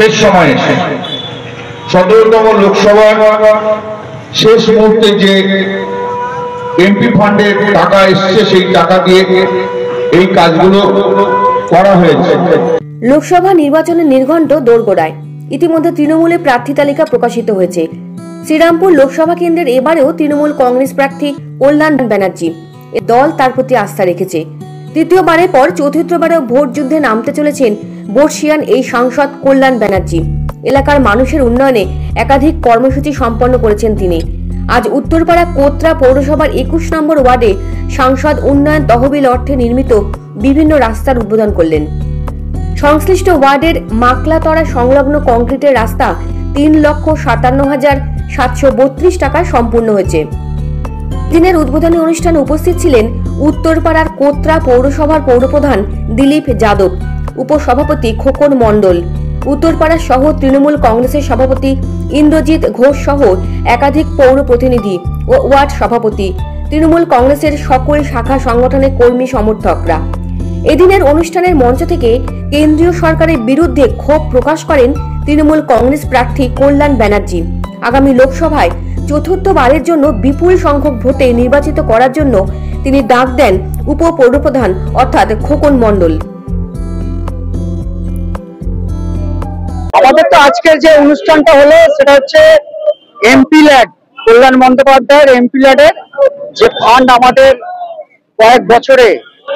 শেষ সময় এসে 17তম লোকসভার শেষ মুহূর্তে যে এমপি ফান্ডের টাকা এসছে সেই টাকা দিয়ে এই কাজগুলো করা হয়েছে। লোকসভা নির্বাচনের নির্ঘণ্ট দোরগোড়ায় ইতিমধ্যে তৃণমূলের প্রার্থী তালিকা প্রকাশিত হয়েছে। শ্রীরামপুর লোকসভা কেন্দ্রের এবারেও তৃণমূল কংগ্রেস প্রার্থী কল্যাণ ব্যানার্জি দল তার প্রতি আস্থা রেখেছে। তৃতীয়বারের পর চতুর্থবারেও ভোট যুদ্ধে নামতে চলেছেন বর্ষিয়ান এই সাংসদ কল্যাণ ব্যানার্জি। এলাকার মানুষের উন্নয়নে একাধিক কর্মসূচি সম্পন্ন করেছেন তিনি। আজ উত্তরপাড়া কোত্রা পৌরসভার 21 নম্বর ওয়ার্ডে সাংসদ উন্নয়ন তহবিল অর্থে নির্মিত বিভিন্ন রাস্তার উদ্বোধন করলেন। সংশ্লিষ্ট ওয়ার্ডের মাকলাতড়া সংলগ্ন কংক্রিটের রাস্তা 3,57,732 টাকায় সম্পূর্ণ হয়েছে। দিনের উদ্বোধনী অনুষ্ঠানে উপস্থিত ছিলেন উত্তরপাড়ার কোত্রা পৌরসভার পৌরপ্রধান দিলীপ যাদব, উপসভাপতি খোকন মণ্ডল, উত্তরপাড়া সহ তৃণমূল কংগ্রেসের সভাপতি ইন্দ্রজিৎ ঘোষ সহ একাধিক পৌর প্রতিনিধি ও ওয়ার্ড সভাপতি, তৃণমূল কংগ্রেসের সকল শাখা সংগঠনের কর্মী সমর্থকরা। এদিনের অনুষ্ঠানের মঞ্চ থেকে কেন্দ্রীয় সরকারের বিরুদ্ধে ক্ষোভ প্রকাশ করেন তৃণমূল কংগ্রেস প্রার্থী কল্যাণ ব্যানার্জি। আগামী লোকসভায় চতুর্থবারের জন্য বিপুল সংখ্যক ভোটে নির্বাচিত করার জন্য তিনি ডাক দেন উপপৌরপ্রধান অর্থাৎ খোকন মণ্ডল। আমাদের তো আজকের যে অনুষ্ঠানটা হলো সেটা হচ্ছে এমপি ল্যাড, কল্যাণ বন্দ্যোপাধ্যায়ের এমপি ল্যাডের যে ফান্ড আমাদের কয়েক বছরে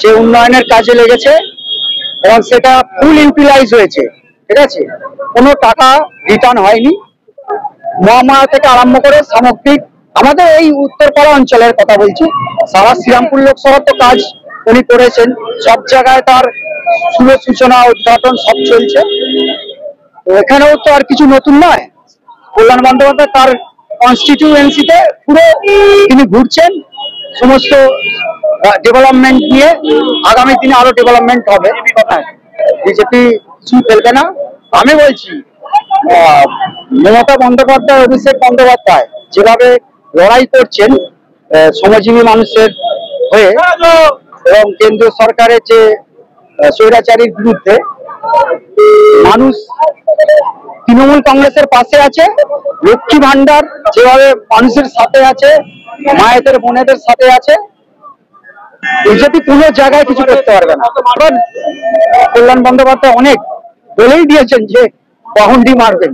যে উন্নয়নের কাজে লেগেছে এবং সেটা ফুল ইউটিলাইজ হয়েছে, ঠিক আছে, কোনো টাকা রিটার্ন হয়নি। মহামায়া থেকে আরম্ভ করে সামগ্রিক আমাদের এই উত্তরপাড়া অঞ্চলের কথা বলছি, সারা শ্রীরামপুর লোকসভার তো কাজ উনি করেছেন, সব জায়গায় তার শুভ সূচনা উদ্ঘাটন সব চলছে। এখানেও তো আর কিছু নতুন নয়, কল্যাণ বন্দ্যোপাধ্যায় তার কনস্টিটিউয়েন্সিতে পুরো তিনি ঘুরছেন, সমস্ত ডেভেলপমেন্ট নিয়ে। আগামী দিনে আরো ডেভেলপমেন্ট হবে, বিজেপি কিছু ফেলবে না। আমি বলছি মমতা বন্দ্যোপাধ্যায়, অভিষেক বন্দ্যোপাধ্যায় যেভাবে লড়াই করছেন শ্রমজীবী মানুষের হয়ে এবং কেন্দ্রীয় সরকারের যে স্বৈরাচারীর বিরুদ্ধে, মানুষ তৃণমূল কংগ্রেসের পাশে আছে। লক্ষ্মী ভান্ডার যেভাবে মানুষের সাথে আছে, মায়েদের বোনেদের সাথে আছে, বিজেপি কোনো জায়গায় কিছু করতে পারবে না। কল্যাণ বন্দ্যোপাধ্যায় অনেক বলেই দিয়েছেন যে বাহুন্ডি মারবেন।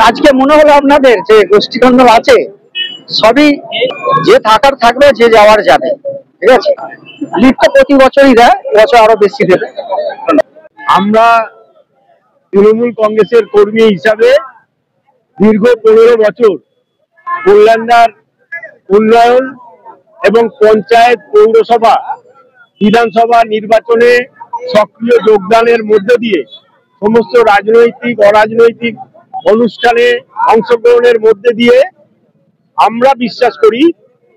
আজকে মনে হলো আপনাদের যে গোষ্ঠীদ্বন্দ্ব আছে, সবই যে থাকার থাকবে, যে যাওয়ার যাবে, ঠিক আছে। লিড তো প্রতি বছরই দেয়, এবছর আরো বেশি দেবে। আমরা তৃণমূল কংগ্রেসের কর্মী হিসাবে দীর্ঘ 15 বছর কল্যাণদার উন্নয়ন এবং পঞ্চায়েত, পৌরসভা, বিধানসভা নির্বাচনে সক্রিয় যোগদানের মধ্য দিয়ে সমস্ত রাজনৈতিক অরাজনৈতিক অনুষ্ঠানে অংশগ্রহণের মধ্যে দিয়ে আমরা বিশ্বাস করি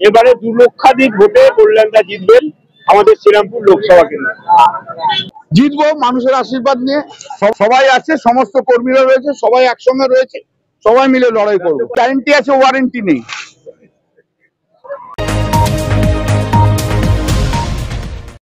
এবারে 2 লক্ষাধিক ভোটে কল্যাণদা জিতবেন আমাদের শ্রীরামপুর লোকসভা কেন্দ্রে। জিতবো মানুষের আশীর্বাদ নিয়ে। সবাই আছে, সমস্ত কর্মীরা রয়েছে, সবাই একসঙ্গে রয়েছে, সবাই মিলে লড়াই করবো। গ্যারেন্টি আছে, ওয়ারেন্টি নেই।